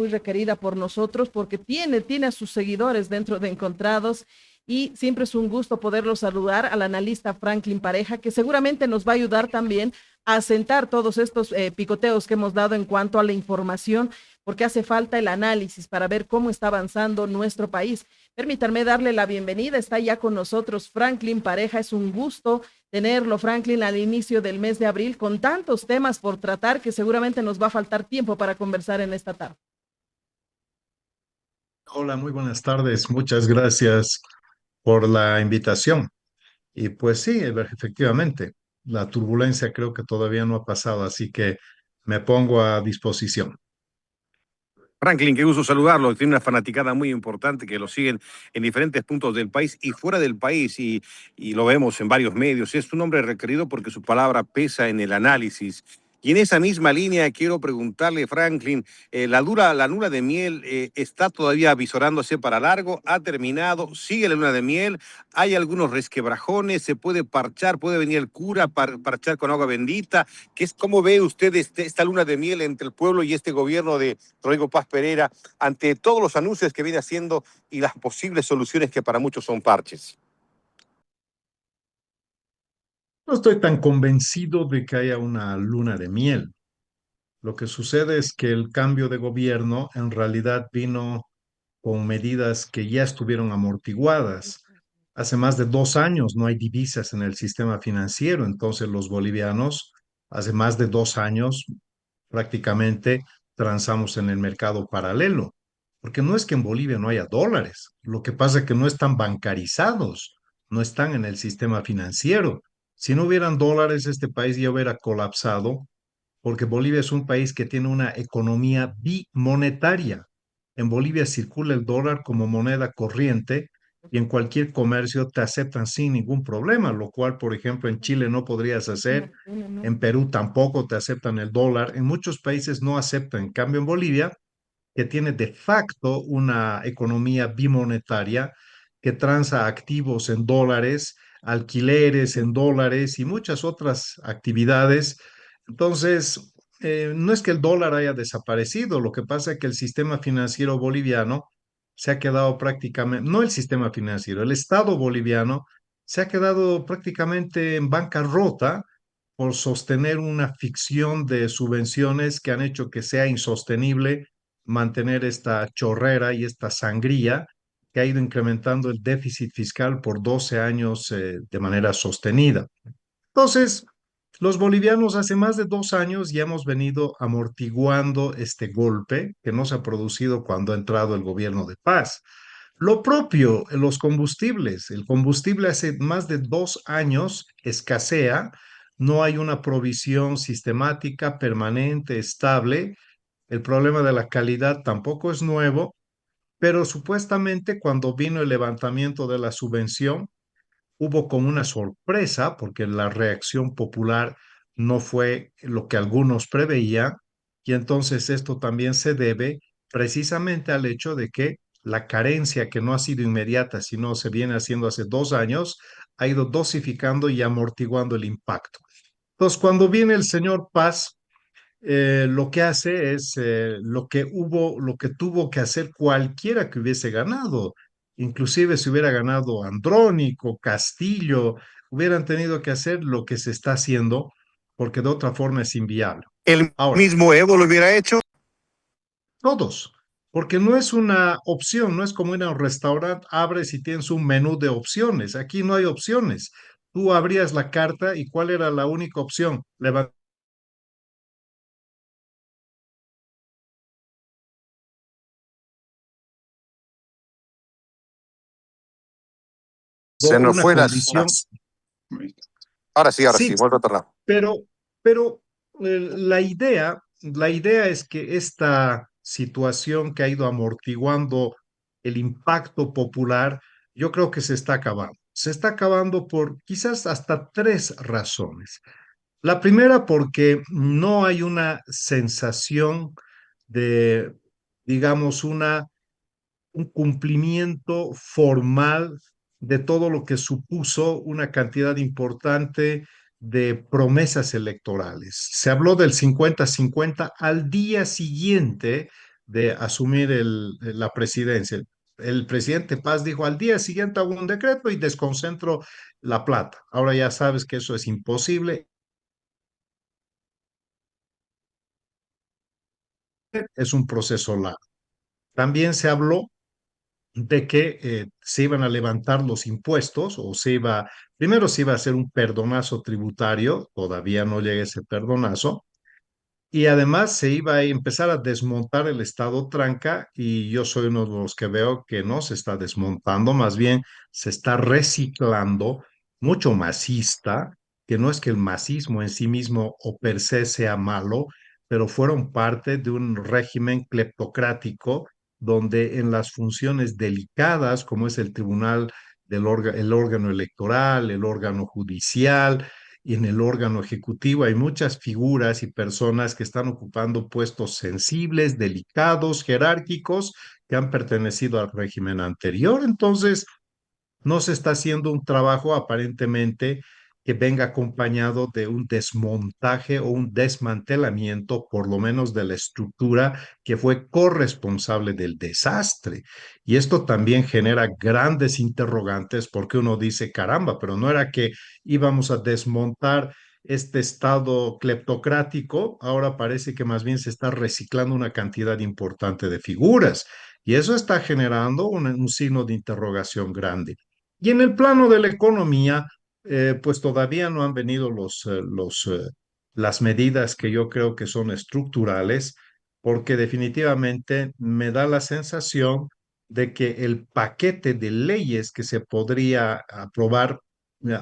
muy requerida por nosotros porque tiene a sus seguidores dentro de Encontrados y siempre es un gusto poderlo saludar al analista Franklin Pareja, que seguramente nos va a ayudar también a asentar todos estos picoteos que hemos dado en cuanto a la información, porque hace falta el análisis para ver cómo está avanzando nuestro país. Permítanme darle la bienvenida, está ya con nosotros Franklin Pareja, es un gusto tenerlo, Franklin, al inicio del mes de abril, con tantos temas por tratar que seguramente nos va a faltar tiempo para conversar en esta tarde. Hola, muy buenas tardes. Muchas gracias por la invitación. Y pues sí, efectivamente, la turbulencia creo que todavía no ha pasado, así que me pongo a disposición. Franklin, qué gusto saludarlo. Tiene una fanaticada muy importante que lo siguen en diferentes puntos del país y fuera del país y lo vemos en varios medios. Es un hombre requerido porque su palabra pesa en el análisis. Y en esa misma línea quiero preguntarle, Franklin, la luna de miel está todavía avisorándose para largo, ha terminado, sigue la luna de miel, hay algunos resquebrajones, se puede parchar, puede venir el cura parchar con agua bendita. ¿Cómo ve usted esta luna de miel entre el pueblo y este gobierno de Rodrigo Paz Pereira ante todos los anuncios que viene haciendo y las posibles soluciones que para muchos son parches? No estoy tan convencido de que haya una luna de miel. Lo que sucede es que el cambio de gobierno en realidad vino con medidas que ya estuvieron amortiguadas. Hace más de 2 años no hay divisas en el sistema financiero, entonces los bolivianos hace más de 2 años prácticamente transamos en el mercado paralelo, porque no es que en Bolivia no haya dólares, lo que pasa es que no están bancarizados, no están en el sistema financiero. Si no hubieran dólares, este país ya hubiera colapsado porque Bolivia es un país que tiene una economía bimonetaria. En Bolivia circula el dólar como moneda corriente y en cualquier comercio te aceptan sin ningún problema, lo cual, por ejemplo, en Chile no podrías hacer, ¿No? en Perú tampoco te aceptan el dólar, en muchos países no aceptan. En cambio, en Bolivia, que tiene de facto una economía bimonetaria que transa activos en dólares, alquileres en dólares y muchas otras actividades. Entonces, no es que el dólar haya desaparecido, lo que pasa es que el sistema financiero boliviano se ha quedado prácticamente, no el sistema financiero, el Estado boliviano se ha quedado prácticamente en bancarrota por sostener una ficción de subvenciones que han hecho que sea insostenible mantener esta chorrera y esta sangría que ha ido incrementando el déficit fiscal por 12 años de manera sostenida. Entonces, los bolivianos hace más de 2 años ya hemos venido amortiguando este golpe que no se ha producido cuando ha entrado el gobierno de paz. Lo propio, los combustibles. El combustible hace más de 2 años escasea, no hay una provisión sistemática, permanente, estable. El problema de la calidad tampoco es nuevo, pero supuestamente cuando vino el levantamiento de la subvención, hubo como una sorpresa porque la reacción popular no fue lo que algunos preveían y entonces esto también se debe precisamente al hecho de que la carencia que no ha sido inmediata, sino se viene haciendo hace 2 años, ha ido dosificando y amortiguando el impacto. Entonces, cuando viene el señor Paz, lo que hace es lo que tuvo que hacer cualquiera que hubiese ganado. Inclusive si hubiera ganado Andrónico, Castillo, hubieran tenido que hacer lo que se está haciendo, porque de otra forma es inviable. ¿El Ahora, mismo Evo lo hubiera hecho? todos, porque no es una opción, no es como ir a un restaurante, abres y tienes un menú de opciones. Aquí no hay opciones. Tú abrías la carta y ¿cuál era la única opción? Levantar Se nos una fue condición. ahora Sí, sí, vuelvo a tornar. Pero, pero la idea es que esta situación que ha ido amortiguando el impacto popular, yo creo que se está acabando. Se está acabando por quizás hasta tres razones. La primera, porque no hay una sensación de, digamos, un cumplimiento formal de todo lo que supuso una cantidad importante de promesas electorales. Se habló del 50-50 al día siguiente de asumir la presidencia. El presidente Paz dijo, al día siguiente hago un decreto y desconcentro la plata. Ahora ya sabes que eso es imposible, es un proceso largo. También se habló de que se iban a levantar los impuestos o primero se iba a hacer un perdonazo tributario, todavía no llega ese perdonazo, y además se iba a empezar a desmontar el Estado tranca y yo soy uno de los que veo que no se está desmontando, más bien se está reciclando mucho masista, que no es que el masismo en sí mismo o per se sea malo, pero fueron parte de un régimen cleptocrático donde en las funciones delicadas, como es el tribunal el órgano electoral, el órgano judicial, y en el órgano ejecutivo hay muchas figuras y personas que están ocupando puestos sensibles, delicados, jerárquicos, que han pertenecido al régimen anterior. Entonces, no se está haciendo un trabajo aparentemente que venga acompañado de un desmontaje o un desmantelamiento, por lo menos de la estructura que fue corresponsable del desastre. Y esto también genera grandes interrogantes porque uno dice, caramba, pero no era que íbamos a desmontar este estado cleptocrático, ahora parece que más bien se está reciclando una cantidad importante de figuras. Y eso está generando un signo de interrogación grande. Y en el plano de la economía, pues todavía no han venido las medidas que yo creo que son estructurales, porque definitivamente me da la sensación de que el paquete de leyes que se podría aprobar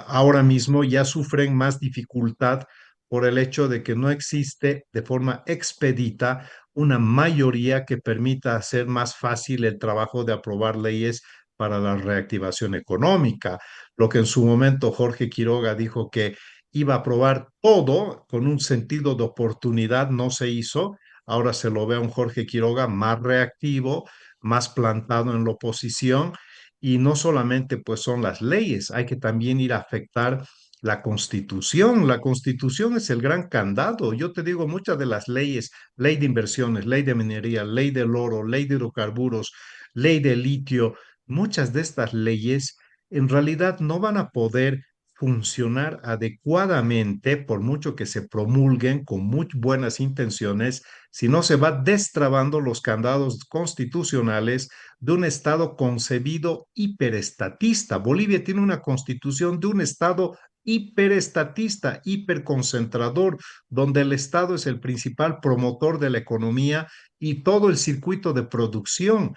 ahora mismo ya sufren más dificultad por el hecho de que no existe de forma expedita una mayoría que permita hacer más fácil el trabajo de aprobar leyes para la reactivación económica. Lo que en su momento Jorge Quiroga dijo que iba a aprobar todo con un sentido de oportunidad, no se hizo. Ahora se lo ve a un Jorge Quiroga más reactivo, más plantado en la oposición. Y no solamente pues son las leyes, hay que también ir a afectar la Constitución. La Constitución es el gran candado. Yo te digo, muchas de las leyes, ley de inversiones, ley de minería, ley del oro, ley de hidrocarburos, ley de litio, muchas de estas leyes en realidad no van a poder funcionar adecuadamente por mucho que se promulguen con muy buenas intenciones, si no se va destrabando los candados constitucionales de un Estado concebido hiperestatista. Bolivia tiene una constitución de un Estado hiperestatista, hiperconcentrador, donde el Estado es el principal promotor de la economía y todo el circuito de producción.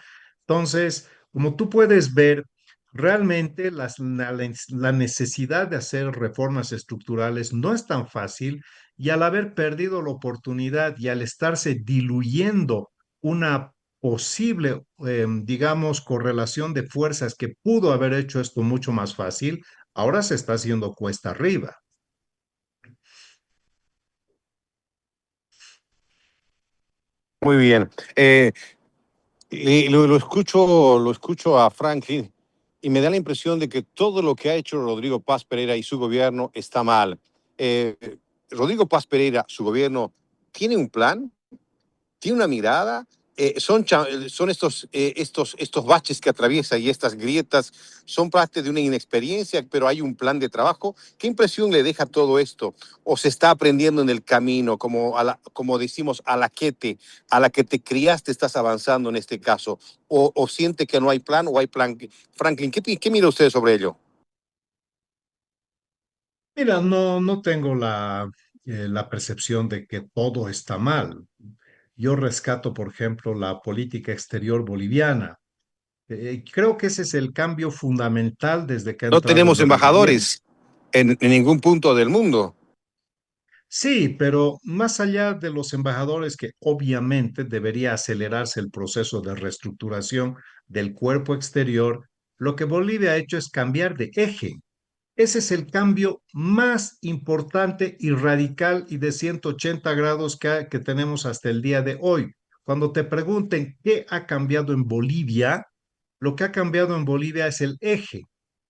Entonces, como tú puedes ver, realmente la necesidad de hacer reformas estructurales no es tan fácil y al haber perdido la oportunidad y al estarse diluyendo una posible, digamos, correlación de fuerzas que pudo haber hecho esto mucho más fácil, ahora se está haciendo cuesta arriba. Muy bien. Lo escucho a Franklin y me da la impresión de que todo lo que ha hecho Rodrigo Paz Pereira y su gobierno está mal. Eh, Rodrigo Paz Pereira, su gobierno, ¿tiene un plan? ¿Tiene una mirada? Son estos baches que atraviesa y estas grietas son parte de una inexperiencia, pero hay un plan de trabajo. ¿Qué impresión le deja todo esto? ¿O se está aprendiendo en el camino, como decimos, a la que te criaste, estás avanzando en este caso? ¿O siente que no hay plan o hay plan? Franklin, ¿qué mira usted sobre ello? Mira, no tengo la percepción de que todo está mal. Yo rescato, por ejemplo, la política exterior boliviana. Creo que ese es el cambio fundamental desde que ha No entrado tenemos Evo Morales. embajadores en ningún punto del mundo. Sí, pero más allá de los embajadores, que obviamente debería acelerarse el proceso de reestructuración del cuerpo exterior, lo que Bolivia ha hecho es cambiar de eje. Ese es el cambio más importante y radical y de 180 grados que tenemos hasta el día de hoy. Cuando te pregunten qué ha cambiado en Bolivia, lo que ha cambiado en Bolivia es el eje.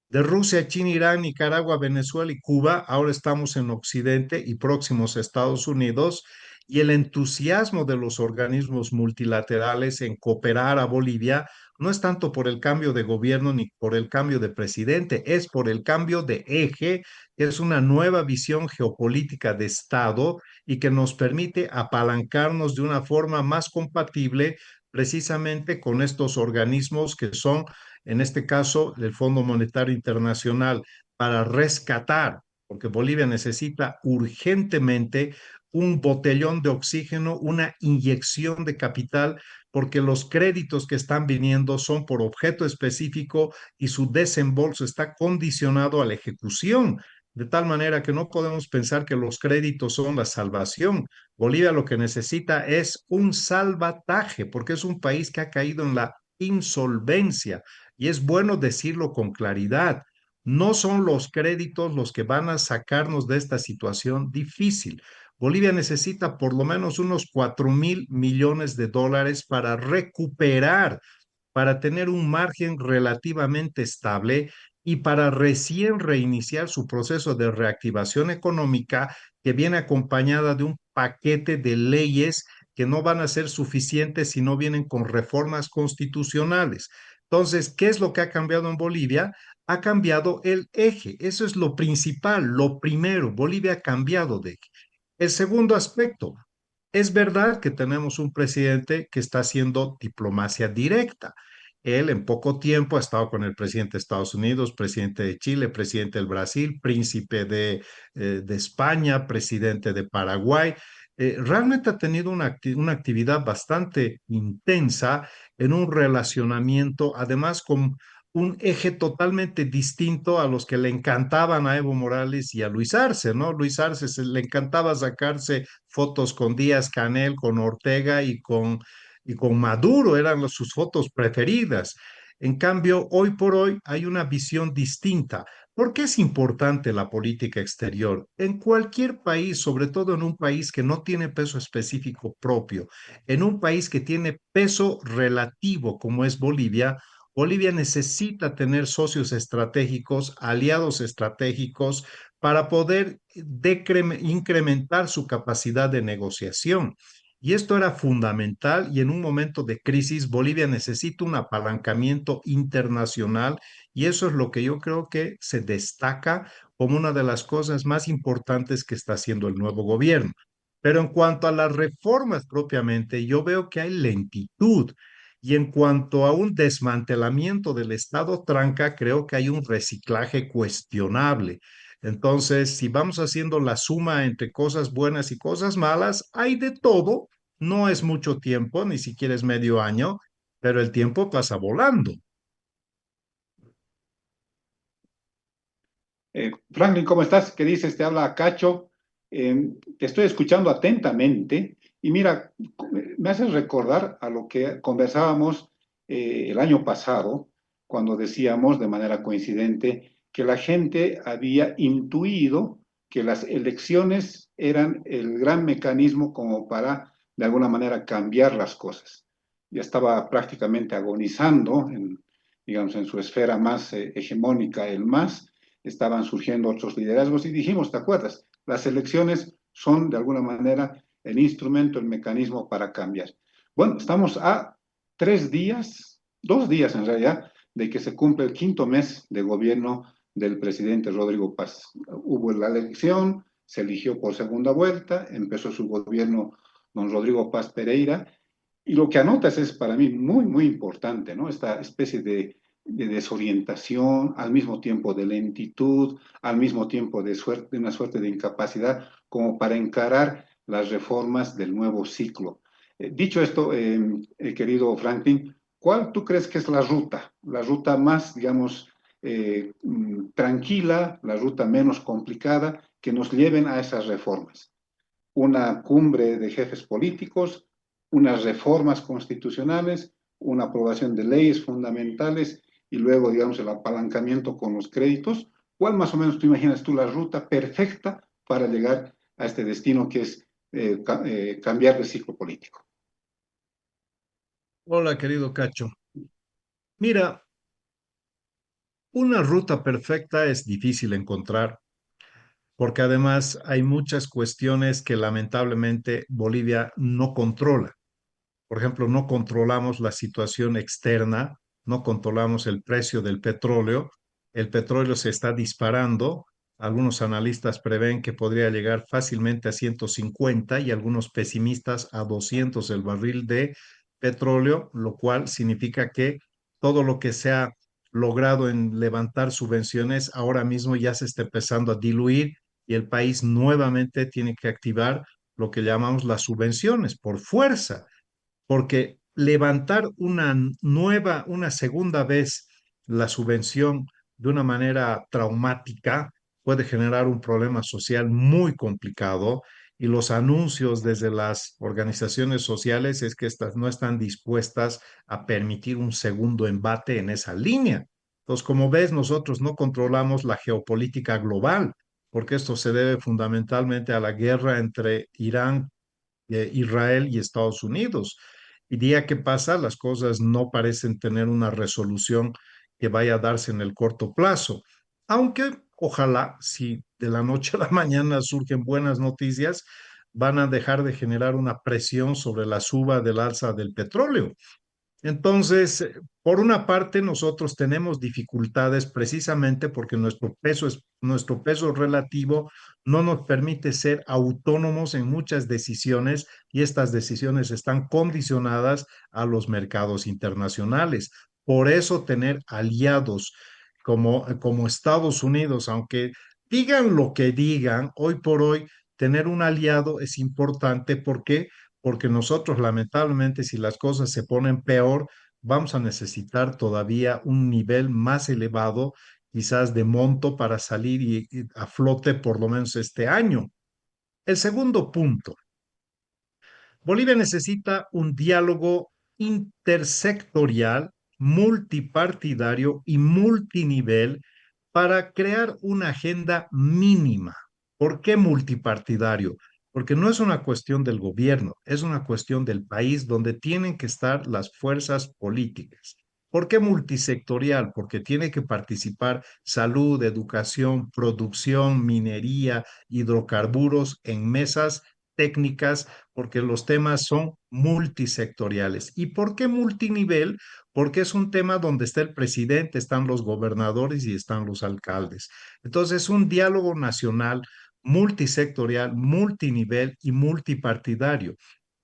De Rusia, China, Irán, Nicaragua, Venezuela y Cuba, ahora estamos en Occidente y próximos a Estados Unidos. y el entusiasmo de los organismos multilaterales en cooperar a Bolivia no es tanto por el cambio de gobierno ni por el cambio de presidente, es por el cambio de eje, que es una nueva visión geopolítica de Estado y que nos permite apalancarnos de una forma más compatible precisamente con estos organismos que son, en este caso, el Fondo Monetario Internacional, para rescatar, porque Bolivia necesita urgentemente un botellón de oxígeno, una inyección de capital, porque los créditos que están viniendo son por objeto específico y su desembolso está condicionado a la ejecución. De tal manera que no podemos pensar que los créditos son la salvación. Bolivia lo que necesita es un salvataje, porque es un país que ha caído en la insolvencia. Y es bueno decirlo con claridad. No son los créditos los que van a sacarnos de esta situación difícil. Bolivia necesita por lo menos unos 4.000 millones de dólares para recuperar, para tener un margen relativamente estable y para recién reiniciar su proceso de reactivación económica que viene acompañada de un paquete de leyes que no van a ser suficientes si no vienen con reformas constitucionales. Entonces, ¿qué es lo que ha cambiado en Bolivia? Ha cambiado el eje. Eso es lo principal, lo primero. Bolivia ha cambiado de eje. El segundo aspecto, es verdad que tenemos un presidente que está haciendo diplomacia directa. Él en poco tiempo ha estado con el presidente de Estados Unidos, presidente de Chile, presidente del Brasil, príncipe de España, presidente de Paraguay. Realmente ha tenido una actividad bastante intensa en un relacionamiento, además con un eje totalmente distinto a los que le encantaban a Evo Morales y a Luis Arce, ¿no? Luis Arce le encantaba sacarse fotos con Díaz Canel, con Ortega y con Maduro, eran sus fotos preferidas. En cambio, hoy por hoy hay una visión distinta. ¿Por qué es importante la política exterior? En cualquier país, sobre todo en un país que no tiene peso específico propio, en un país que tiene peso relativo como es Bolivia, Bolivia necesita tener socios estratégicos, aliados estratégicos para poder incrementar su capacidad de negociación. Y esto era fundamental y en un momento de crisis Bolivia necesita un apalancamiento internacional y eso es lo que yo creo que se destaca como una de las cosas más importantes que está haciendo el nuevo gobierno. Pero en cuanto a las reformas propiamente, yo veo que hay lentitud. Y en cuanto a un desmantelamiento del Estado tranca, creo que hay un reciclaje cuestionable. Entonces, si vamos haciendo la suma entre cosas buenas y cosas malas, hay de todo. No es mucho tiempo, ni siquiera es medio año, pero el tiempo pasa volando. Franklin, ¿cómo estás? ¿Qué dices? Te habla Cacho. Te estoy escuchando atentamente y mira, me haces recordar a lo que conversábamos el año pasado, cuando decíamos de manera coincidente que la gente había intuido que las elecciones eran el gran mecanismo como para, de alguna manera, cambiar las cosas. Ya estaba prácticamente agonizando, digamos, en su esfera más hegemónica, el MAS estaban surgiendo otros liderazgos y dijimos, ¿te acuerdas? Las elecciones son de alguna manera el instrumento, el mecanismo para cambiar. Bueno, estamos a 3 días, 2 días en realidad, de que se cumple el quinto mes de gobierno del presidente Rodrigo Paz. Hubo la elección, se eligió por segunda vuelta, empezó su gobierno don Rodrigo Paz Pereira, y lo que anotas es para mí muy, muy importante, ¿no? Esta especie de desorientación, al mismo tiempo de lentitud, al mismo tiempo de suerte, de una suerte de incapacidad, como para encarar las reformas del nuevo ciclo. Dicho esto, querido Franklin, ¿cuál tú crees que es la ruta más, digamos, tranquila, la ruta menos complicada que nos lleven a esas reformas? Una cumbre de jefes políticos, unas reformas constitucionales, una aprobación de leyes fundamentales y luego, digamos, el apalancamiento con los créditos. ¿Cuál más o menos tú imaginas tú la ruta perfecta para llegar a este destino que es cambiar de ciclo político? Hola, querido Cacho. Mira, una ruta perfecta es difícil encontrar porque además hay muchas cuestiones que lamentablemente Bolivia no controla. Por ejemplo, no controlamos la situación externa, no controlamos el precio del petróleo. El petróleo se está disparando. Algunos analistas prevén que podría llegar fácilmente a 150 y algunos pesimistas a 200 el barril de petróleo, lo cual significa que todo lo que se ha logrado en levantar subvenciones ahora mismo ya se está empezando a diluir y el país nuevamente tiene que activar lo que llamamos las subvenciones por fuerza, porque levantar una segunda vez la subvención de una manera traumática puede generar un problema social muy complicado y los anuncios desde las organizaciones sociales es que estas no están dispuestas a permitir un segundo embate en esa línea. Entonces, como ves, nosotros no controlamos la geopolítica global, porque esto se debe fundamentalmente a la guerra entre Irán, Israel y Estados Unidos. Y día que pasa, las cosas no parecen tener una resolución que vaya a darse en el corto plazo. Aunque ojalá, si de la noche a la mañana surgen buenas noticias, van a dejar de generar una presión sobre la suba del alza del petróleo. Entonces, por una parte, nosotros tenemos dificultades precisamente porque nuestro peso relativo no nos permite ser autónomos en muchas decisiones y estas decisiones están condicionadas a los mercados internacionales. Por eso tener aliados como Estados Unidos, aunque digan lo que digan, hoy por hoy tener un aliado es importante porque nosotros lamentablemente si las cosas se ponen peor, vamos a necesitar todavía un nivel más elevado, quizás de monto para salir y a flote por lo menos este año. El segundo punto, Bolivia necesita un diálogo intersectorial, multipartidario y multinivel para crear una agenda mínima. ¿Por qué multipartidario? Porque no es una cuestión del gobierno, es una cuestión del país donde tienen que estar las fuerzas políticas. ¿Por qué multisectorial? Porque tiene que participar salud, educación, producción, minería, hidrocarburos en mesas técnicas, porque los temas son multisectoriales. ¿Y por qué multinivel? Porque es un tema donde está el presidente, están los gobernadores y están los alcaldes. Entonces, un diálogo nacional multisectorial, multinivel y multipartidario.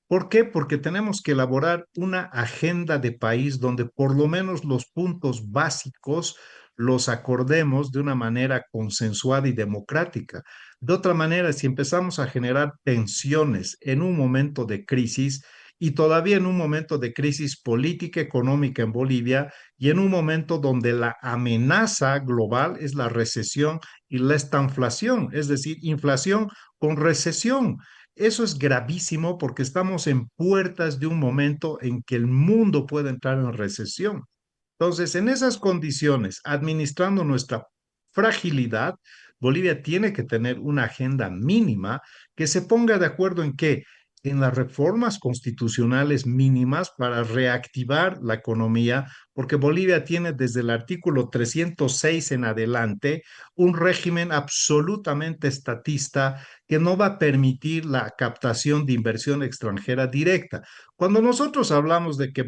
¿Por qué? Porque tenemos que elaborar una agenda de país donde por lo menos los puntos básicos los acordemos de una manera consensuada y democrática. De otra manera, si empezamos a generar tensiones en un momento de crisis y todavía en un momento de crisis política económica en Bolivia y en un momento donde la amenaza global es la recesión y la estanflación, es decir, inflación con recesión. Eso es gravísimo porque estamos en puertas de un momento en que el mundo puede entrar en recesión. Entonces, en esas condiciones, administrando nuestra fragilidad, Bolivia tiene que tener una agenda mínima que se ponga de acuerdo en qué, en las reformas constitucionales mínimas para reactivar la economía, porque Bolivia tiene desde el artículo 306 en adelante un régimen absolutamente estatista que no va a permitir la captación de inversión extranjera directa. Cuando nosotros hablamos de que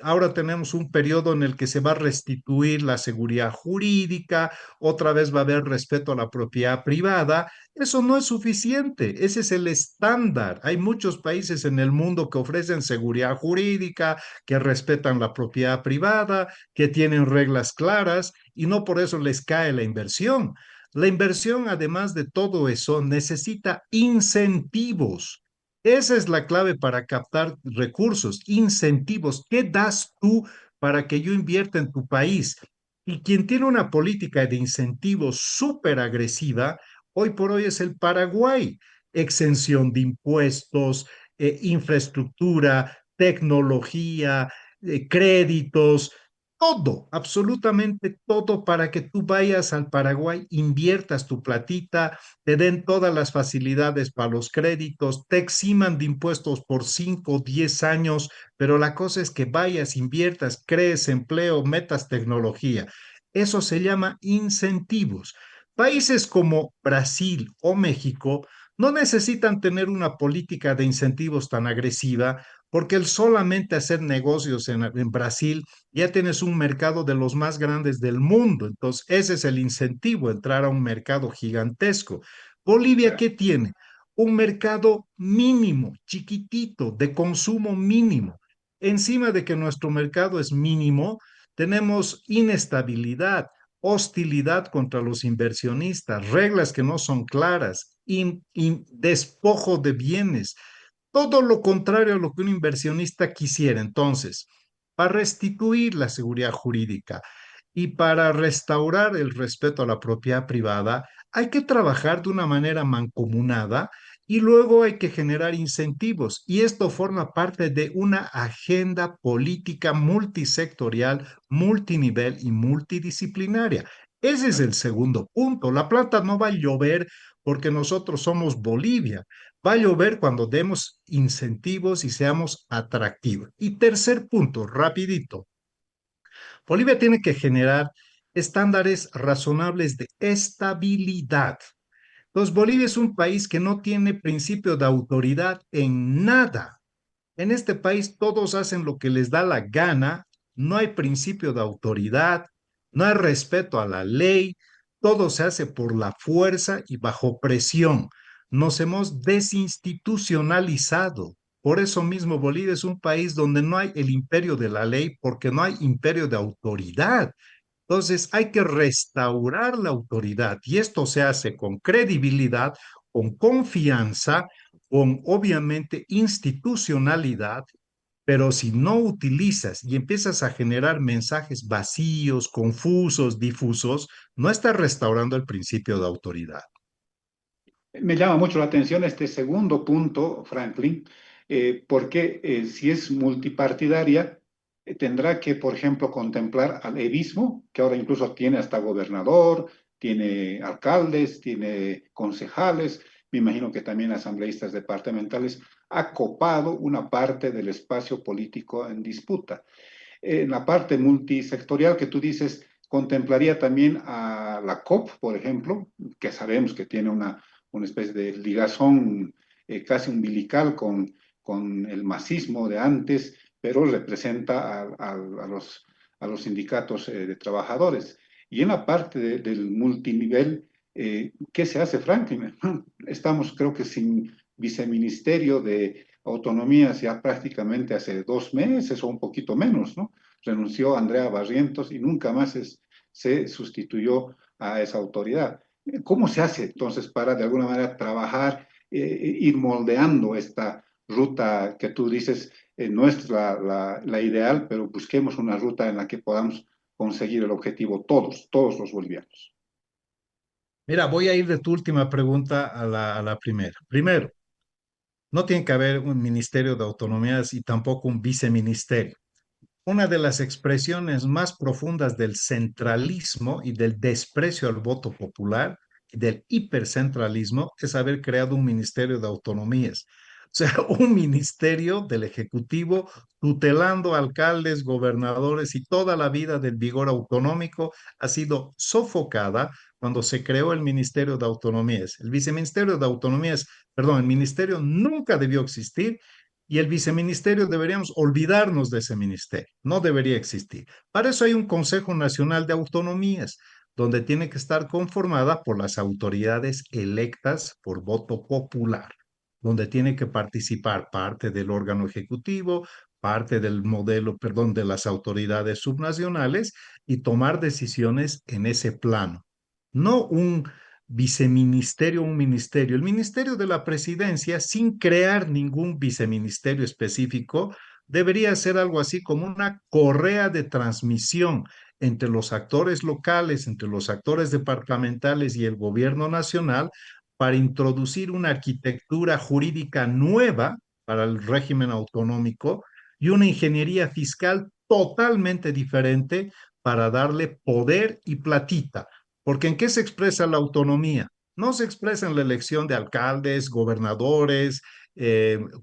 ahora tenemos un periodo en el que se va a restituir la seguridad jurídica, otra vez va a haber respeto a la propiedad privada. Eso no es suficiente, ese es el estándar. Hay muchos países en el mundo que ofrecen seguridad jurídica, que respetan la propiedad privada, que tienen reglas claras y no por eso les cae la inversión. La inversión, además de todo eso, necesita incentivos. Esa es la clave para captar recursos, incentivos. ¿Qué das tú para que yo invierta en tu país? Y quien tiene una política de incentivos súper agresiva, hoy por hoy es el Paraguay. Exención de impuestos, infraestructura, tecnología, créditos, todo, absolutamente todo para que tú vayas al Paraguay, inviertas tu platita, te den todas las facilidades para los créditos, te eximan de impuestos por 5 o 10 años, pero la cosa es que vayas, inviertas, crees empleo, metas tecnología. Eso se llama incentivos. Países como Brasil o México no necesitan tener una política de incentivos tan agresiva porque el solamente hacer negocios en Brasil ya tienes un mercado de los más grandes del mundo. Entonces, ese es el incentivo, entrar a un mercado gigantesco. Bolivia, ¿qué tiene? Un mercado mínimo, chiquitito, de consumo mínimo. Encima de que nuestro mercado es mínimo, tenemos inestabilidad, hostilidad contra los inversionistas, reglas que no son claras, despojo de bienes, todo lo contrario a lo que un inversionista quisiera. Entonces, para restituir la seguridad jurídica y para restaurar el respeto a la propiedad privada, hay que trabajar de una manera mancomunada y luego hay que generar incentivos. Y esto forma parte de una agenda política multisectorial, multinivel y multidisciplinaria. Ese es el segundo punto. La plata no va a llover porque nosotros somos Bolivia. Va a llover cuando demos incentivos y seamos atractivos. Y tercer punto, rapidito. Bolivia tiene que generar estándares razonables de estabilidad. Entonces, Bolivia es un país que no tiene principio de autoridad en nada. En este país todos hacen lo que les da la gana, no hay principio de autoridad, no hay respeto a la ley, todo se hace por la fuerza y bajo presión. Nos hemos desinstitucionalizado. Por eso mismo Bolivia es un país donde no hay el imperio de la ley porque no hay imperio de autoridad. Entonces hay que restaurar la autoridad y esto se hace con credibilidad, con confianza, con obviamente institucionalidad, pero si no utilizas y empiezas a generar mensajes vacíos, confusos, difusos, no estás restaurando el principio de autoridad. Me llama mucho la atención este segundo punto, Franklin, porque si es multipartidaria, tendrá que, por ejemplo, contemplar al evismo, que ahora incluso tiene hasta gobernador, tiene alcaldes, tiene concejales, me imagino que también asambleístas departamentales, ha copado una parte del espacio político en disputa. En la parte multisectorial que tú dices, contemplaría también a la COP, por ejemplo, que sabemos que tiene una especie de ligazón casi umbilical con el masismo de antes, pero representa a los sindicatos de trabajadores. Y en la parte del multinivel, ¿qué se hace, Franklin? Estamos, creo que, sin viceministerio de autonomías ya prácticamente hace 2 meses o un poquito menos, ¿no? Renunció Andrea Barrientos y nunca más se sustituyó a esa autoridad. ¿Cómo se hace entonces para de alguna manera trabajar, ir moldeando esta ruta que tú dices no es la ideal, pero busquemos una ruta en la que podamos conseguir el objetivo todos los bolivianos? Mira, voy a ir de tu última pregunta a la primera. Primero, no tiene que haber un ministerio de autonomías y tampoco un viceministerio. Una de las expresiones más profundas del centralismo y del desprecio al voto popular y del hipercentralismo es haber creado un ministerio de autonomías. O sea, un ministerio del Ejecutivo tutelando alcaldes, gobernadores y toda la vida del vigor autonómico ha sido sofocada cuando se creó el Ministerio de Autonomías. El Viceministerio de Autonomías, perdón, el ministerio nunca debió existir y el viceministerio deberíamos olvidarnos de ese ministerio, no debería existir. Para eso hay un Consejo Nacional de Autonomías, donde tiene que estar conformada por las autoridades electas por voto popular, donde tiene que participar parte del órgano ejecutivo, parte del modelo, perdón, de las autoridades subnacionales y tomar decisiones en ese plano. No un viceministerio, un ministerio. El Ministerio de la Presidencia, sin crear ningún viceministerio específico, debería ser algo así como una correa de transmisión entre los actores locales, entre los actores departamentales y el gobierno nacional para introducir una arquitectura jurídica nueva para el régimen autonómico y una ingeniería fiscal totalmente diferente para darle poder y platita. Porque ¿en qué se expresa la autonomía? No se expresa en la elección de alcaldes, gobernadores,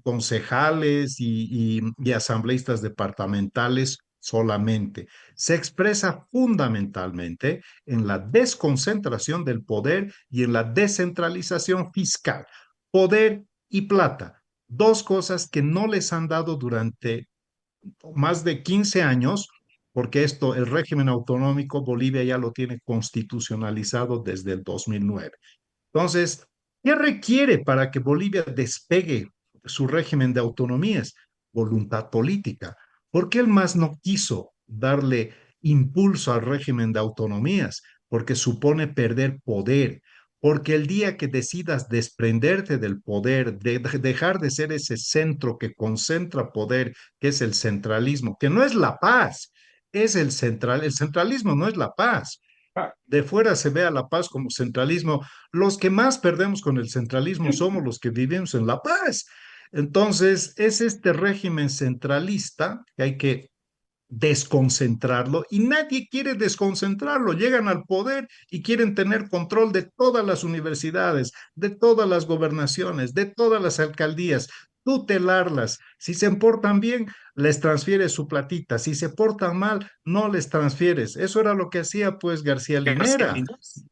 concejales y asambleístas departamentales solamente. Se expresa fundamentalmente en la desconcentración del poder y en la descentralización fiscal. Poder y plata, dos cosas que no les han dado durante más de 15 años, porque esto, el régimen autonómico, Bolivia ya lo tiene constitucionalizado desde el 2009. Entonces, ¿qué requiere para que Bolivia despegue su régimen de autonomías? Voluntad política. ¿Por qué el MAS no quiso darle impulso al régimen de autonomías? Porque supone perder poder. Porque el día que decidas desprenderte del poder, dejar de ser ese centro que concentra poder, que es el centralismo, que no es la paz, es el centralismo no es la paz. Ah, De fuera se ve a la paz como centralismo. Los que más perdemos con el centralismo somos los que vivimos en la paz. Entonces, es este régimen centralista que hay que desconcentrarlo y nadie quiere desconcentrarlo. Llegan al poder y quieren tener control de todas las universidades, de todas las gobernaciones, de todas las alcaldías, tutelarlas. Si se portan bien, les transfieres su platita. Si se portan mal, no les transfieres. Eso era lo que hacía pues García Linera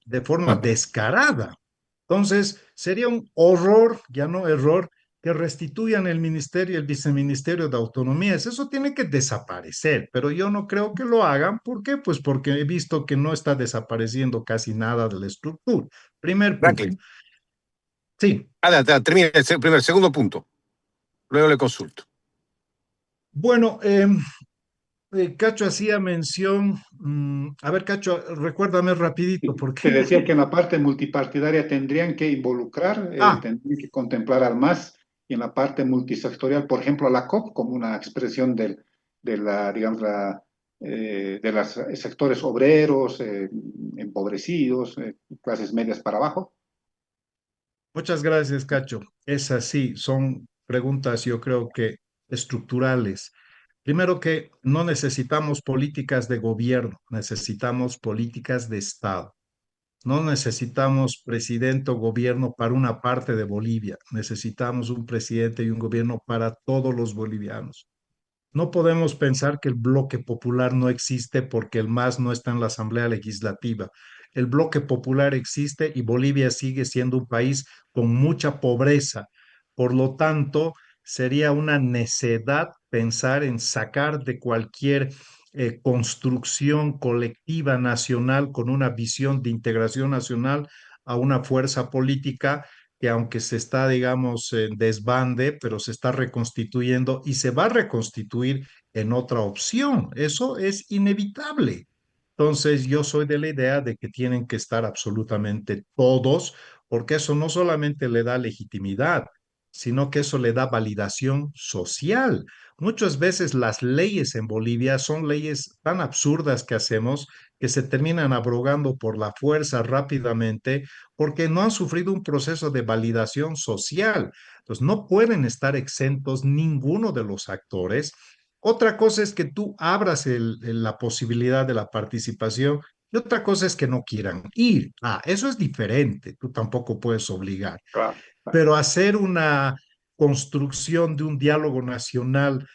de forma descarada. Entonces, sería un horror, ya no error, que restituyan el ministerio y el viceministerio de autonomías. Eso tiene que desaparecer, pero yo no creo que lo hagan. ¿Por qué? Pues porque he visto que no está desapareciendo casi nada de la estructura. Primer punto. Franklin, Sí. adelante, termina el primer, segundo punto. Luego le consulto. Bueno, Cacho hacía mención, a ver, Cacho, recuérdame rapidito, te porque... decía que en la parte multipartidaria tendrían que involucrar, Ah, tendrían que contemplar al MAS, y en la parte multisectorial, por ejemplo, a la COP como una expresión de la, digamos, de los sectores obreros, empobrecidos, clases medias para abajo. muchas gracias, Cacho. Es así, son preguntas yo creo que estructurales. Primero que no necesitamos políticas de gobierno, necesitamos políticas de Estado. No necesitamos presidente o gobierno para una parte de Bolivia, necesitamos un presidente y un gobierno para todos los bolivianos. No podemos pensar que el bloque popular no existe porque el MAS no está en la Asamblea Legislativa. El bloque popular existe y Bolivia sigue siendo un país con mucha pobreza. Por lo tanto, sería una necedad pensar en sacar de cualquier construcción colectiva nacional con una visión de integración nacional a una fuerza política que aunque se está, digamos, en desbande, pero se está reconstituyendo y se va a reconstituir en otra opción. Eso es inevitable. Entonces, yo soy de la idea de que tienen que estar absolutamente todos, porque eso no solamente le da legitimidad, sino que eso le da validación social. Muchas veces las leyes en Bolivia son leyes tan absurdas que hacemos que se terminan abrogando por la fuerza rápidamente porque no han sufrido un proceso de validación social. Entonces, no pueden estar exentos ninguno de los actores. Otra cosa es que tú abras la posibilidad de la participación y otra cosa es que no quieran ir. Ah, eso es diferente. Tú tampoco puedes obligar. Claro, claro. Pero hacer una construcción de un diálogo nacional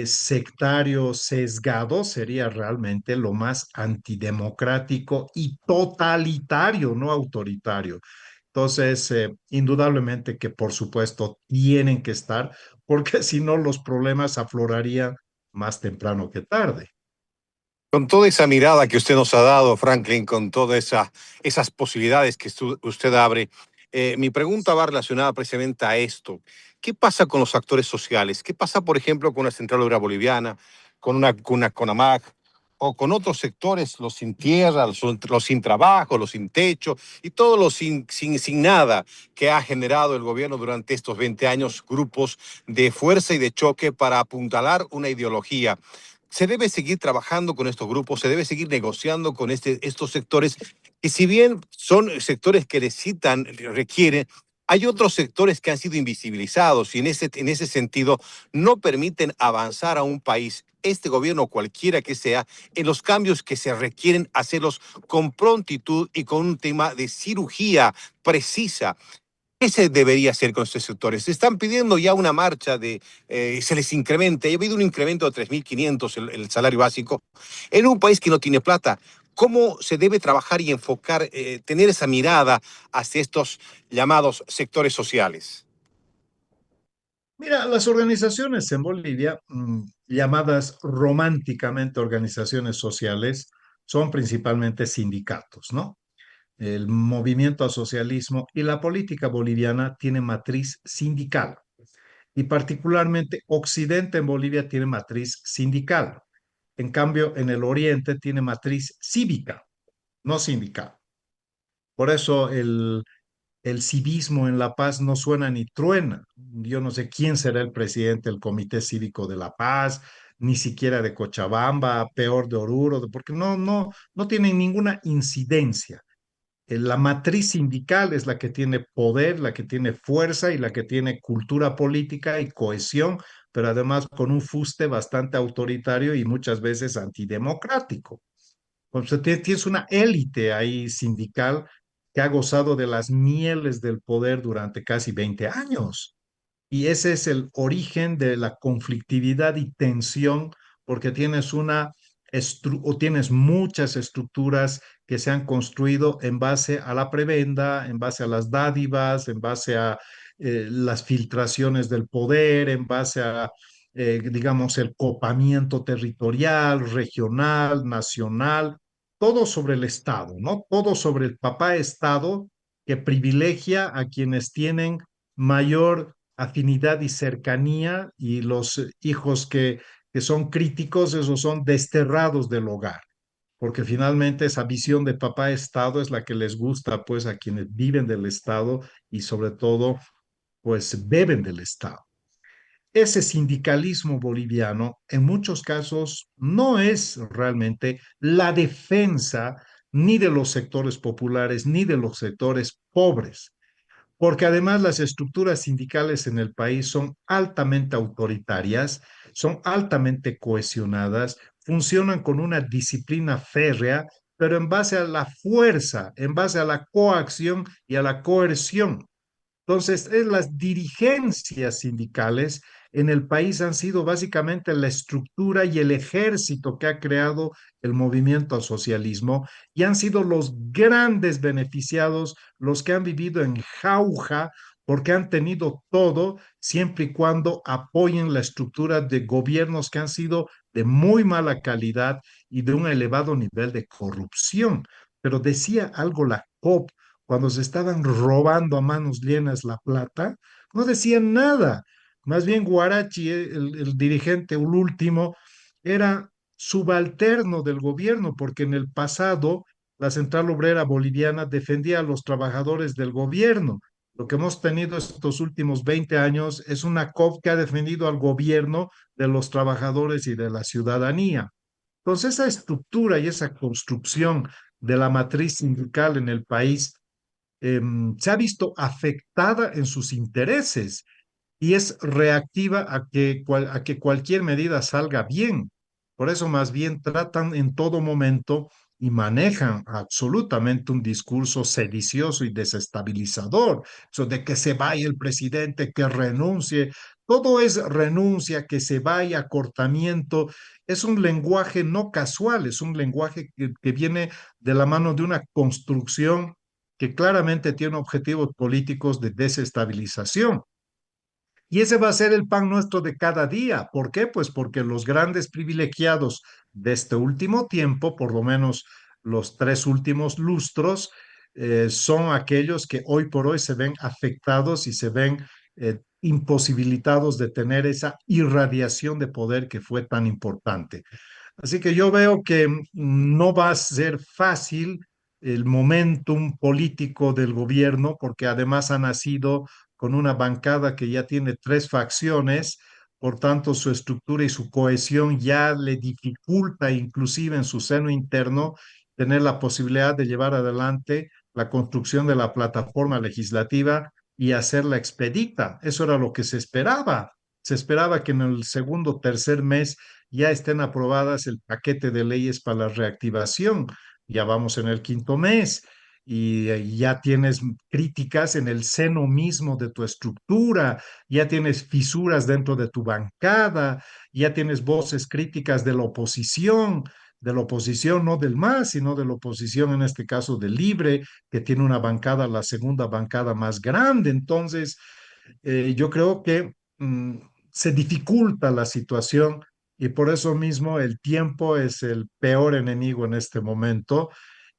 sectario, sesgado, sería realmente lo más antidemocrático y totalitario, no autoritario. Entonces, indudablemente que por supuesto tienen que estar, porque si no los problemas aflorarían más temprano que tarde. Con toda esa mirada que usted nos ha dado, Franklin, con todas esas posibilidades que usted abre, mi pregunta va relacionada precisamente a esto. ¿Qué pasa con los actores sociales? ¿Qué pasa, por ejemplo, con la Central Obrera Boliviana, con una CONAMAC, o con otros sectores, los sin tierra, los sin trabajo, los sin techo, y todos los sin nada que ha generado el gobierno durante estos 20 años, grupos de fuerza y de choque para apuntalar una ideología? Se debe seguir trabajando con estos grupos, se debe seguir negociando con estos sectores, que si bien son sectores que necesitan, requieren, hay otros sectores que han sido invisibilizados y en ese sentido no permiten avanzar a un país, este gobierno cualquiera que sea, en los cambios que se requieren hacerlos con prontitud y con un tema de cirugía precisa. ¿Qué se debería hacer con estos sectores? Se están pidiendo ya una marcha de, se les incremente, ha habido un incremento de 3.500 el salario básico, en un país que no tiene plata. ¿Cómo se debe trabajar y enfocar, tener esa mirada hacia estos llamados sectores sociales? Mira, las organizaciones en Bolivia, llamadas románticamente organizaciones sociales, son principalmente sindicatos, ¿no? El movimiento al socialismo y la política boliviana tiene matriz sindical y particularmente Occidente en Bolivia tiene matriz sindical. En cambio, en el Oriente tiene matriz cívica, no sindical. Por eso el civismo en La Paz no suena ni truena. Yo no sé quién será el presidente del Comité Cívico de La Paz, ni siquiera de Cochabamba, peor de Oruro, porque no tienen ninguna incidencia. La matriz sindical es la que tiene poder, la que tiene fuerza y la que tiene cultura política y cohesión, pero además con un fuste bastante autoritario y muchas veces antidemocrático. Entonces tienes una élite ahí sindical que ha gozado de las mieles del poder durante casi 20 años. Y ese es el origen de la conflictividad y tensión, porque tienes o tienes muchas estructuras que se han construido en base a la prebenda, en base a las dádivas, en base a las filtraciones del poder, en base a, digamos, el copamiento territorial, regional, nacional, todo sobre el Estado, ¿no? Todo sobre el papá Estado que privilegia a quienes tienen mayor afinidad y cercanía y los hijos que son críticos, esos son desterrados del hogar, porque finalmente esa visión de papá Estado es la que les gusta pues a quienes viven del Estado y sobre todo pues beben del Estado. Ese sindicalismo boliviano en muchos casos no es realmente la defensa ni de los sectores populares ni de los sectores pobres, porque además las estructuras sindicales en el país son altamente autoritarias, son altamente cohesionadas, funcionan con una disciplina férrea, pero en base a la fuerza, en base a la coacción y a la coerción. Entonces, las dirigencias sindicales en el país han sido básicamente la estructura y el ejército que ha creado el movimiento al socialismo y han sido los grandes beneficiados, los que han vivido en jauja porque han tenido todo siempre y cuando apoyen la estructura de gobiernos que han sido de muy mala calidad y de un elevado nivel de corrupción. Pero decía algo la COP cuando se estaban robando a manos llenas la plata, no decían nada. Más bien Guarachi, el dirigente, el último, era subalterno del gobierno, porque en el pasado la Central Obrera Boliviana defendía a los trabajadores del gobierno. Lo que hemos tenido estos últimos 20 años es una COP que ha defendido al gobierno de los trabajadores y de la ciudadanía. Entonces, esa estructura y esa construcción de la matriz sindical en el país se ha visto afectada en sus intereses y es reactiva a que cualquier medida salga bien. Por eso más bien tratan en todo momento y manejan absolutamente un discurso sedicioso y desestabilizador. Eso de que se vaya el presidente, que renuncie. Todo es renuncia, que se vaya, acortamiento. Es un lenguaje no casual, es un lenguaje que viene de la mano de una construcción que claramente tiene objetivos políticos de desestabilización. Y ese va a ser el pan nuestro de cada día. ¿Por qué? Pues porque los grandes privilegiados de este último tiempo, por lo menos los 3 últimos lustros, son aquellos que hoy por hoy se ven afectados y se ven imposibilitados de tener esa irradiación de poder que fue tan importante. Así que yo veo que no va a ser fácil el momentum político del gobierno, porque además ha nacido con una bancada que ya tiene 3 facciones, por tanto su estructura y su cohesión ya le dificulta inclusive en su seno interno tener la posibilidad de llevar adelante la construcción de la plataforma legislativa y hacerla expedita. Eso era lo que se esperaba. Se esperaba que en el segundo o tercer mes ya estén aprobadas el paquete de leyes para la reactivación. Ya vamos en el quinto mes y ya tienes críticas en el seno mismo de tu estructura, ya tienes fisuras dentro de tu bancada, ya tienes voces críticas de la oposición no del MAS, sino de la oposición, en este caso del Libre, que tiene una bancada, la segunda bancada más grande. Entonces, yo creo que se dificulta la situación y por eso mismo el tiempo es el peor enemigo en este momento.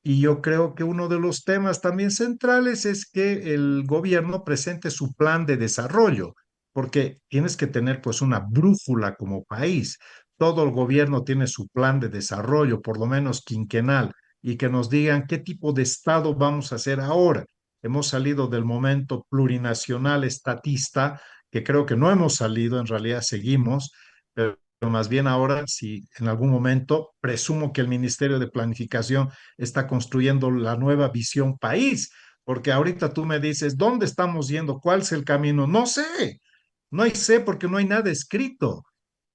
Y yo creo que uno de los temas también centrales es que el gobierno presente su plan de desarrollo, porque tienes que tener pues una brújula como país. Todo el gobierno tiene su plan de desarrollo, por lo menos quinquenal, y que nos digan qué tipo de Estado vamos a hacer ahora. Hemos salido del momento plurinacional estatista, que creo que no hemos salido, en realidad seguimos, pero más bien ahora, si en algún momento presumo que el Ministerio de Planificación está construyendo la nueva visión país, porque ahorita tú me dices, ¿dónde estamos yendo? ¿Cuál es el camino? No sé, no hay sé porque no hay nada escrito.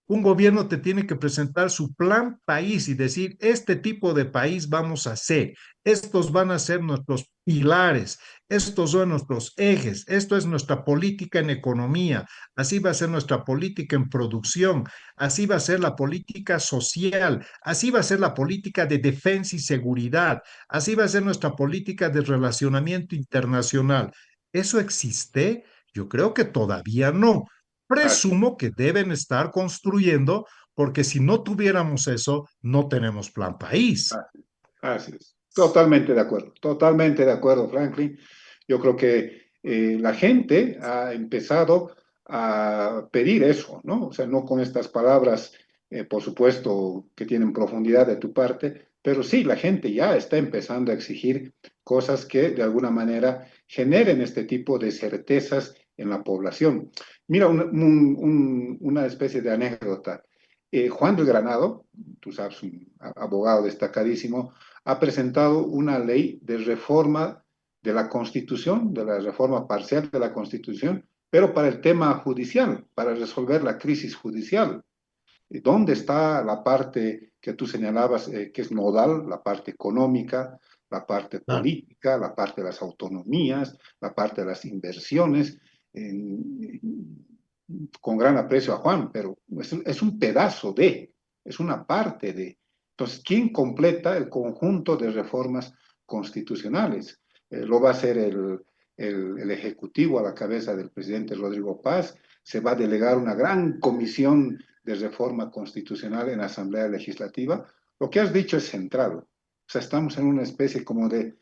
Un gobierno te tiene que presentar su plan país y decir, este tipo de país vamos a hacer, estos van a ser nuestros pilares, estos son nuestros ejes, esto es nuestra política en economía, así va a ser nuestra política en producción, así va a ser la política social, así va a ser la política de defensa y seguridad, así va a ser nuestra política de relacionamiento internacional. ¿Eso existe? Yo creo que todavía no. Así, Presumo que deben estar construyendo, porque si no tuviéramos eso, no tenemos plan país. así, así es. Totalmente de acuerdo, Franklin. Yo creo que la gente ha empezado a pedir eso, ¿no? O sea, no con estas palabras, por supuesto, que tienen profundidad de tu parte, pero sí, la gente ya está empezando a exigir cosas que de alguna manera generen este tipo de certezas en la población. Mira, una especie de anécdota. Juan del Granado, tú sabes, un abogado destacadísimo, ha presentado una ley de reforma de la Constitución, de la reforma parcial de la Constitución, pero para el tema judicial, para resolver la crisis judicial. ¿Dónde está la parte que tú señalabas que es nodal, la parte económica, la parte Ah, política, la parte de las autonomías, la parte de las inversiones? Con gran aprecio a Juan, pero es un pedazo de, es una parte de. Entonces, ¿quién completa el conjunto de reformas constitucionales? Lo va a hacer el Ejecutivo a la cabeza del presidente Rodrigo Paz, se va a delegar una gran comisión de reforma constitucional en la Asamblea Legislativa. Lo que has dicho es central. O sea, estamos en una especie como de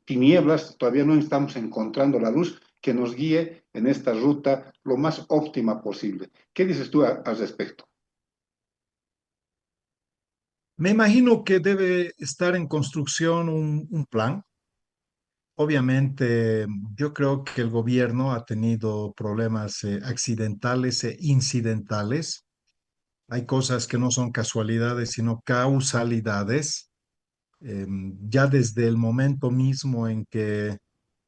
tinieblas, todavía no estamos encontrando la luz que nos guíe en esta ruta lo más óptima posible. ¿Qué dices tú al respecto? me imagino que debe estar en construcción un plan. Obviamente, yo creo que el gobierno ha tenido problemas accidentales e incidentales. Hay cosas que no son casualidades, sino causalidades. Ya desde el momento mismo en que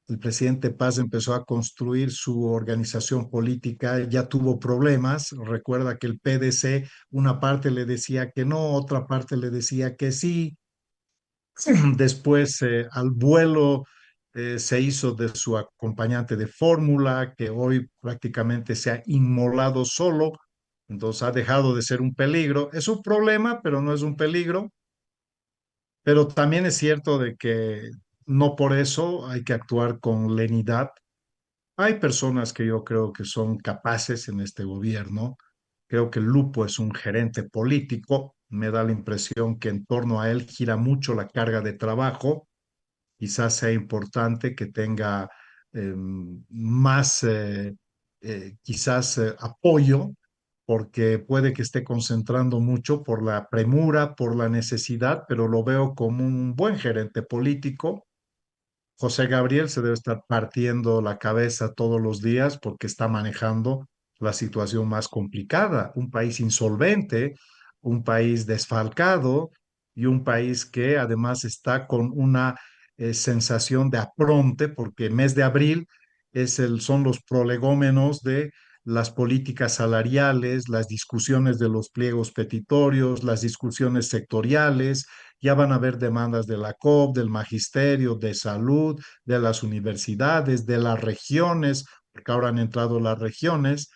el presidente Paz empezó a construir su organización política, ya tuvo problemas. Recuerda que el PDC, una parte le decía que no, otra parte le decía que sí. Después, al vuelo, se hizo de su acompañante de fórmula, que hoy prácticamente se ha inmolado solo. Entonces ha dejado de ser un peligro. Es un problema, pero no es un peligro. Pero también es cierto de que no por eso hay que actuar con lenidad. Hay personas que yo creo que son capaces en este gobierno. Creo que Lupo es un gerente político. Me da la impresión que en torno a él gira mucho la carga de trabajo. Quizás sea importante que tenga más, quizás apoyo, porque puede que esté concentrando mucho por la premura, por la necesidad, pero lo veo como un buen gerente político. José Gabriel se debe estar partiendo la cabeza todos los días porque está manejando la situación más complicada, un país insolvente, un país desfalcado y un país que además está con una sensación de apronte porque el mes de abril son los prolegómenos de las políticas salariales, las discusiones de los pliegos petitorios, las discusiones sectoriales. Ya van a haber demandas de la COP, del magisterio, de salud, de las universidades, de las regiones, porque ahora han entrado las regiones.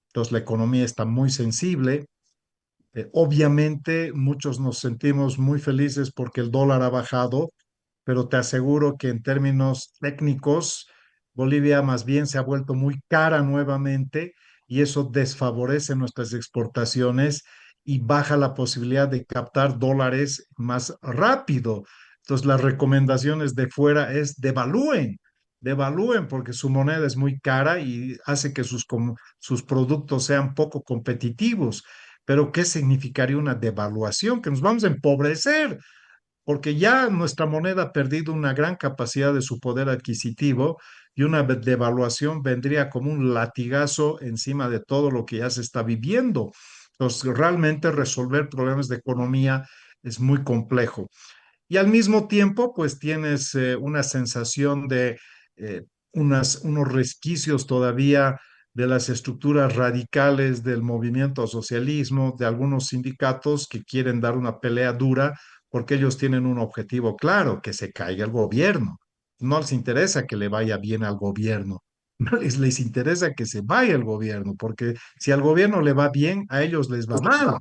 Entonces la economía está muy sensible. Obviamente muchos nos sentimos muy felices porque el dólar ha bajado, pero te aseguro que en términos técnicos, Bolivia más bien se ha vuelto muy cara nuevamente y eso desfavorece nuestras exportaciones y baja la posibilidad de captar dólares más rápido. Entonces, las recomendaciones de fuera es devalúen porque su moneda es muy cara y hace que sus productos sean poco competitivos. Pero, ¿qué significaría una devaluación? Que nos vamos a empobrecer porque ya nuestra moneda ha perdido una gran capacidad de su poder adquisitivo y una devaluación vendría como un latigazo encima de todo lo que ya se está viviendo. Entonces, realmente resolver problemas de economía es muy complejo. Y al mismo tiempo, pues tienes una sensación de eh, unos resquicios todavía de las estructuras radicales del movimiento al socialismo, de algunos sindicatos que quieren dar una pelea dura porque ellos tienen un objetivo claro, que se caiga el gobierno. No les interesa que le vaya bien al gobierno, no les interesa que se vaya el gobierno, porque si al gobierno le va bien, a ellos les va mal.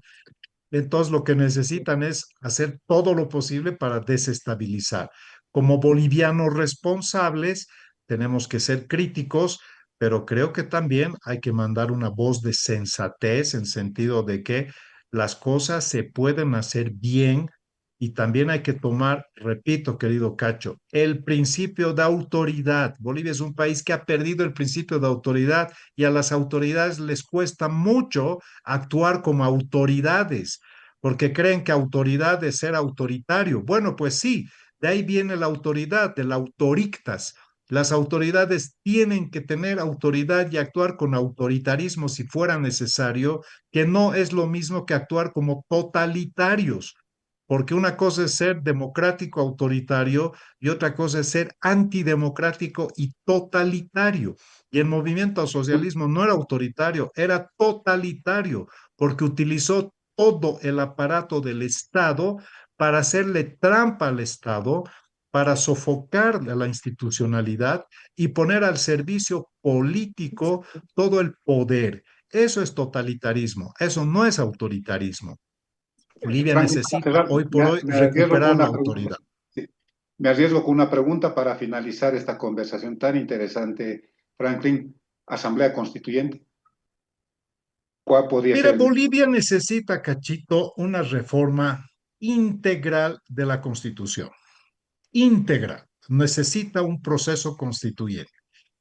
Entonces, lo que necesitan es hacer todo lo posible para desestabilizar. Como bolivianos responsables, tenemos que ser críticos, pero creo que también hay que mandar una voz de sensatez en sentido de que las cosas se pueden hacer bien y también hay que tomar, repito, querido Cacho, el principio de autoridad. Bolivia es un país que ha perdido el principio de autoridad y a las autoridades les cuesta mucho actuar como autoridades, porque creen que autoridad es ser autoritario. Bueno, pues sí, de ahí viene la autoridad, del autorictas. Las autoridades tienen que tener autoridad y actuar con autoritarismo si fuera necesario, que no es lo mismo que actuar como totalitarios, porque una cosa es ser democrático autoritario y otra cosa es ser antidemocrático y totalitario. Y el movimiento al socialismo no era autoritario, era totalitario, porque utilizó todo el aparato del Estado para hacerle trampa al Estado, para sofocar la institucionalidad y poner al servicio político todo el poder. Eso es totalitarismo, eso no es autoritarismo. Bolivia Franklin, para necesita cerrar, hoy por hoy me arriesgo con recuperar la una pregunta. autoridad. Sí. Me arriesgo con una pregunta para finalizar esta conversación tan interesante, Franklin. Asamblea Constituyente, ¿cuál podría Mira, ser el? Bolivia necesita, Cachito, una reforma integral de la Constitución. Integral. Necesita un proceso constituyente,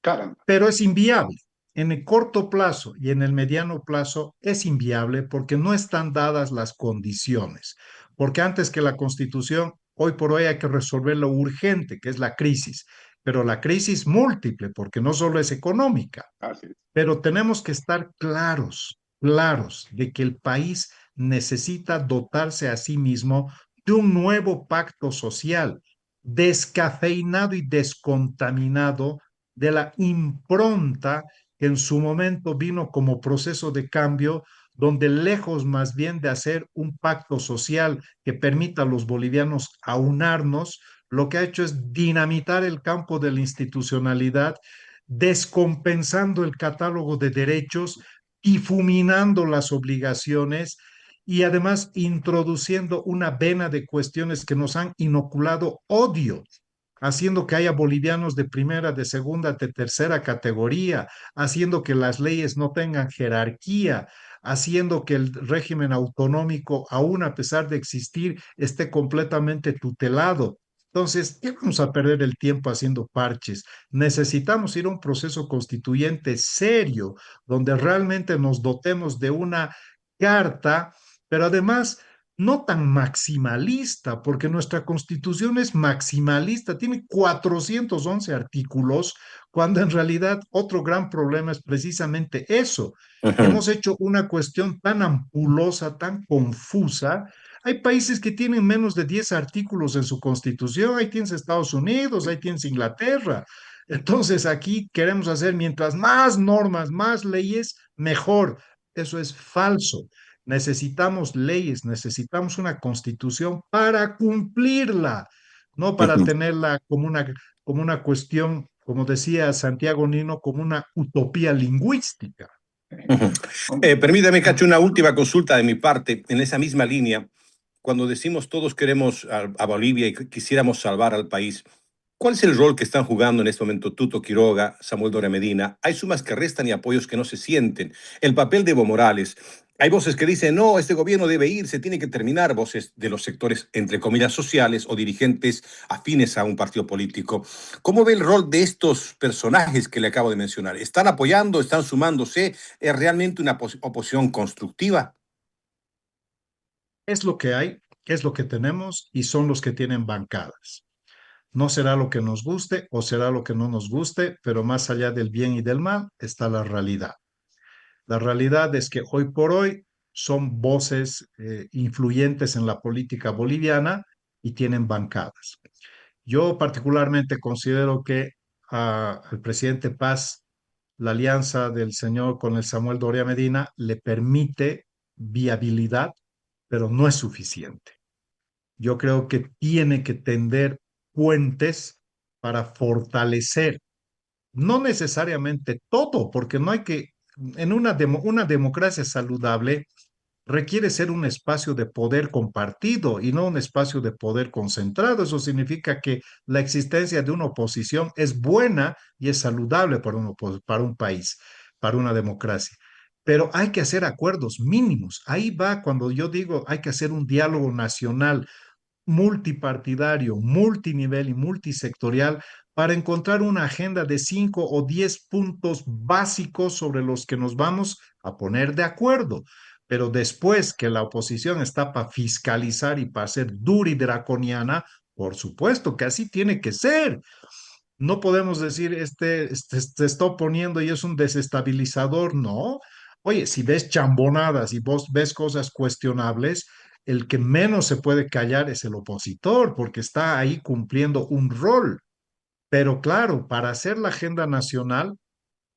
Caramba. pero es inviable. En el corto plazo y en el mediano plazo es inviable porque no están dadas las condiciones. Porque antes que la Constitución, hoy por hoy hay que resolver lo urgente, que es la crisis, pero la crisis múltiple, porque no solo es económica, Así es. pero tenemos que estar claros de que el país necesita dotarse a sí mismo de un nuevo pacto social, descafeinado y descontaminado de la impronta que en su momento vino como proceso de cambio, donde lejos más bien de hacer un pacto social que permita a los bolivianos aunarnos, lo que ha hecho es dinamitar el campo de la institucionalidad, descompensando el catálogo de derechos, difuminando las obligaciones y además introduciendo una vena de cuestiones que nos han inoculado odio, haciendo que haya bolivianos de primera, de segunda, de tercera categoría, haciendo que las leyes no tengan jerarquía, haciendo que el régimen autonómico, aún a pesar de existir, esté completamente tutelado. Entonces, ¿qué vamos a perder el tiempo haciendo parches? Necesitamos ir a un proceso constituyente serio, donde realmente nos dotemos de una carta, pero además no tan maximalista, porque nuestra constitución es maximalista, tiene 411 artículos, cuando en realidad otro gran problema es precisamente eso, que Ujú. hemos hecho una cuestión tan ampulosa, tan confusa. Hay países que tienen menos de 10 artículos en su constitución, ahí tienes Estados Unidos, ahí tienes Inglaterra. Entonces aquí queremos hacer mientras más normas, más leyes, mejor. Eso es falso. Necesitamos leyes, necesitamos una constitución para cumplirla, no para tenerla como una cuestión, como decía Santiago Nino, como una utopía lingüística. Permítame, Cacho, una última consulta de mi parte en esa misma línea. Cuando decimos todos queremos a Bolivia y quisiéramos salvar al país, ¿cuál es el rol que están jugando en este momento Tuto Quiroga, Samuel Doria Medina? Hay sumas que restan y apoyos que no se sienten. El papel de Evo Morales. Hay voces que dicen, no, este gobierno debe irse, tiene que terminar, voces de los sectores, entre comillas, sociales o dirigentes afines a un partido político. ¿Cómo ve el rol de estos personajes que le acabo de mencionar? ¿Están apoyando, están sumándose? ¿Es realmente una oposición constructiva? Es lo que hay, es lo que tenemos y son los que tienen bancadas. No será lo que nos guste o será lo que no nos guste, pero más allá del bien y del mal está la realidad. La realidad es que hoy por hoy son voces influyentes en la política boliviana y tienen bancadas. Yo particularmente considero que al presidente Paz, la alianza del señor con el Samuel Doria Medina le permite viabilidad, pero no es suficiente. Yo creo que tiene que tender puentes para fortalecer, no necesariamente todo, porque no hay que, en una democracia saludable requiere ser un espacio de poder compartido y no un espacio de poder concentrado. Eso significa que la existencia de una oposición es buena y es saludable para un país, para una democracia. Pero hay que hacer acuerdos mínimos. Ahí va cuando yo digo hay que hacer un diálogo nacional multipartidario, multinivel y multisectorial para encontrar una agenda de 5 o 10 puntos básicos sobre los que nos vamos a poner de acuerdo. Pero después que la oposición está para fiscalizar y para ser dura y draconiana, por supuesto que así tiene que ser. No podemos decir, se está oponiendo y es un desestabilizador, no. Oye, si ves chambonadas y vos ves cosas cuestionables, el que menos se puede callar es el opositor, porque está ahí cumpliendo un rol. Pero claro, para hacer la agenda nacional,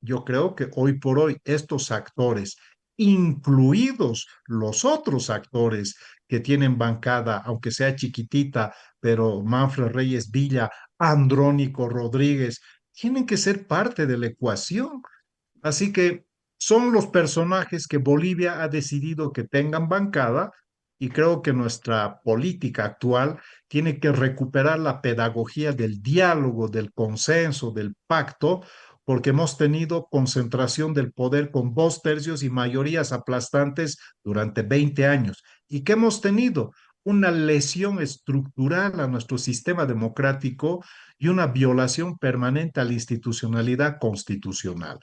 yo creo que hoy por hoy estos actores, incluidos los otros actores que tienen bancada, aunque sea chiquitita, pero Manfred Reyes Villa, Andrónico Rodríguez, tienen que ser parte de la ecuación. Así que son los personajes que Bolivia ha decidido que tengan bancada y creo que nuestra política actual tiene que recuperar la pedagogía del diálogo, del consenso, del pacto, porque hemos tenido concentración del poder con 2/3 y mayorías aplastantes durante 20 años. ¿Y qué hemos tenido? Una lesión estructural a nuestro sistema democrático y una violación permanente a la institucionalidad constitucional.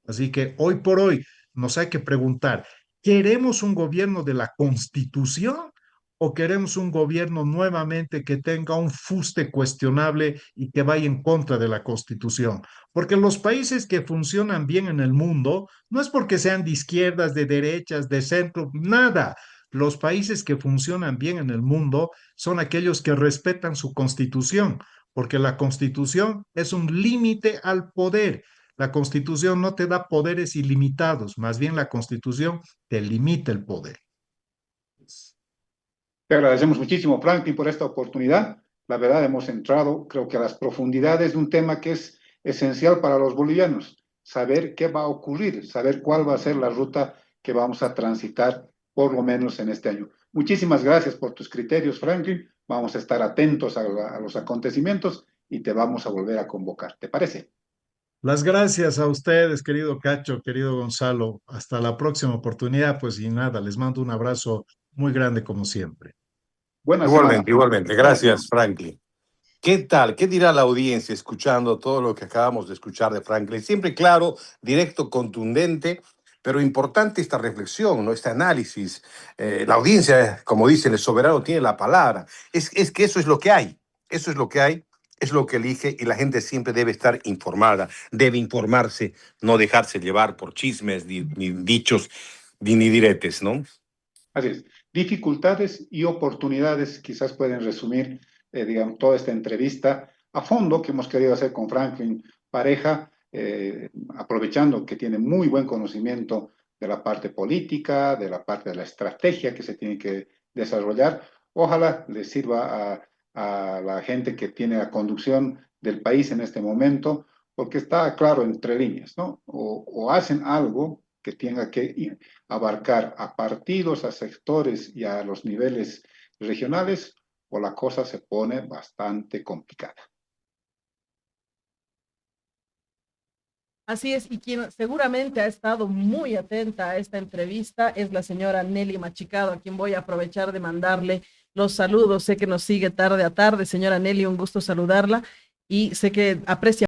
Así que hoy por hoy nos hay que preguntar, ¿queremos un gobierno de la Constitución o queremos un gobierno nuevamente que tenga un fuste cuestionable y que vaya en contra de la Constitución? Porque los países que funcionan bien en el mundo no es porque sean de izquierdas, de derechas, de centro, nada. Los países que funcionan bien en el mundo son aquellos que respetan su Constitución, porque la Constitución es un límite al poder. La Constitución no te da poderes ilimitados, más bien la Constitución te limita el poder. Te agradecemos muchísimo, Franklin, por esta oportunidad. La verdad, hemos entrado, creo que a las profundidades de un tema que es esencial para los bolivianos, saber qué va a ocurrir, saber cuál va a ser la ruta que vamos a transitar, por lo menos en este año. Muchísimas gracias por tus criterios, Franklin. Vamos a estar atentos a los acontecimientos y te vamos a volver a convocar. ¿Te parece? Las gracias a ustedes, querido Cacho, querido Gonzalo. Hasta la próxima oportunidad, pues y nada, les mando un abrazo muy grande como siempre. Buena semana. Igualmente, igualmente. Gracias, Franklin. ¿Qué tal? ¿Qué dirá la audiencia escuchando todo lo que acabamos de escuchar de Franklin? Siempre claro, directo, contundente, pero importante esta reflexión, ¿no? Este análisis. La audiencia, como dicen, el soberano tiene la palabra. Es que eso es lo que hay. Eso es lo que hay, es lo que elige y la gente siempre debe estar informada, debe informarse, no dejarse llevar por chismes, ni dichos, ni diretes, ¿no? Así es. Dificultades y oportunidades quizás pueden resumir, digamos, toda esta entrevista a fondo que hemos querido hacer con Franklin Pareja, aprovechando que tiene muy buen conocimiento de la parte política, de la parte de la estrategia que se tiene que desarrollar. Ojalá le sirva a la gente que tiene la conducción del país en este momento, porque está claro entre líneas, ¿no? O hacen algo que tenga que abarcar a partidos, a sectores y a los niveles regionales, o la cosa se pone bastante complicada. Así es, y quien seguramente ha estado muy atenta a esta entrevista es la señora Nelly Machicado, a quien voy a aprovechar de mandarle los saludos. Sé que nos sigue tarde a tarde. Señora Nelly, un gusto saludarla y sé que aprecia